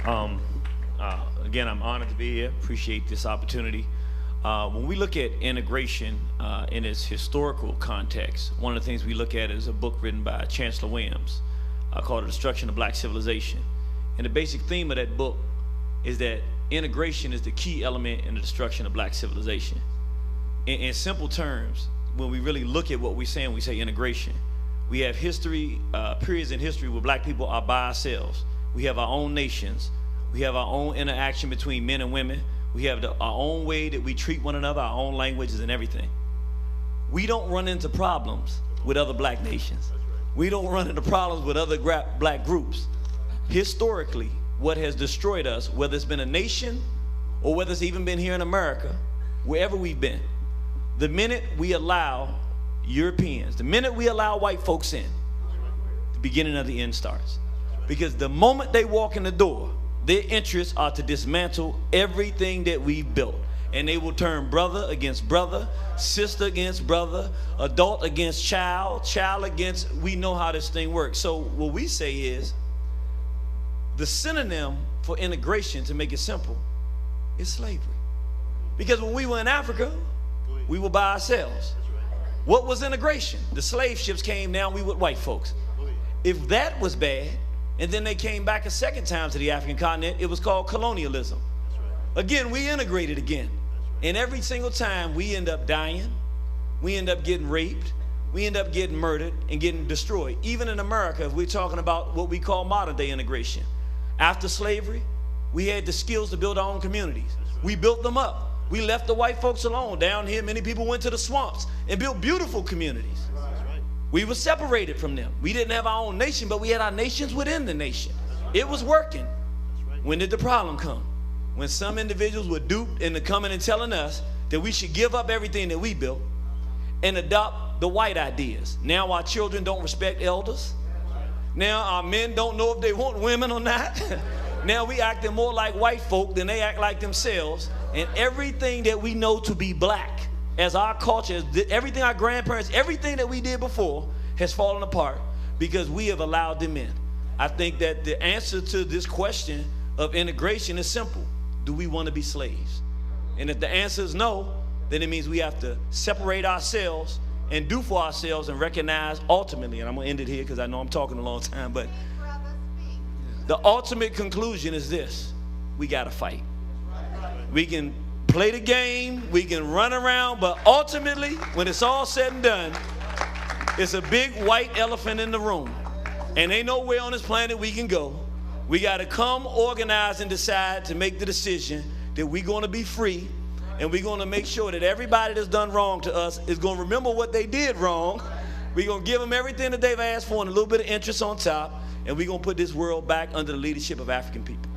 Um, Again, I'm honored to be here. Appreciate this opportunity. When we look at integration in its historical context, one of the things we look at is a book written by Chancellor Williams called The Destruction of Black Civilization. And the basic theme of that book is that integration is the key element in the destruction of black civilization. In simple terms, when we really look at what we're saying, we say integration. We have history, periods in history where black people are by ourselves. We have our own nations. We have our own interaction between men and women. We have our own way that we treat one another, our own languages and everything. We don't run into problems with other black nations. We don't run into problems with other black groups. Historically, what has destroyed us, whether it's been a nation or whether it's even been here in America, wherever we've been, the minute we allow Europeans, the minute we allow white folks in, the beginning of the end starts. Because the moment they walk in the door, their interests are to dismantle everything that we've built. And they will turn brother against brother, sister against brother, adult against child, child against, we know how this thing works. So what we say is, the synonym for integration, to make it simple, is slavery. Because when we were in Africa, we were by ourselves. What was integration? The slave ships came down, we with white folks. If that was bad, and then they came back a second time to the African continent, it was called colonialism. Again, we integrated again. And every single time we end up dying, we end up getting raped, we end up getting murdered and getting destroyed. Even in America, if we're talking about what we call modern day integration. After slavery, we had the skills to build our own communities. We built them up. We left the white folks alone. Down here, many people went to the swamps and built beautiful communities. We were separated from them. We didn't have our own nation, but we had our nations within the nation. It was working. When did the problem come? When some individuals were duped into coming and telling us that we should give up everything that we built and adopt the white ideas. Now our children don't respect elders. Now our men don't know if they want women or not. Now we acting more like white folk than they act like themselves. And everything that we know to be black as our culture, everything our grandparents, everything that we did before has fallen apart because we have allowed them in. I think that the answer to this question of integration is simple. Do we want to be slaves? And if the answer is no, then it means we have to separate ourselves and do for ourselves and recognize ultimately, and I'm going to end it here because I know I'm talking a long time, but the ultimate conclusion is this: we got to fight. We can play the game, we can run around, but ultimately, when it's all said and done, it's a big white elephant in the room. And ain't nowhere on this planet we can go. We got to come organize and decide to make the decision that we're going to be free, and we're going to make sure that everybody that's done wrong to us is going to remember what they did wrong. We're going to give them everything that they've asked for and a little bit of interest on top, and we're going to put this world back under the leadership of African people.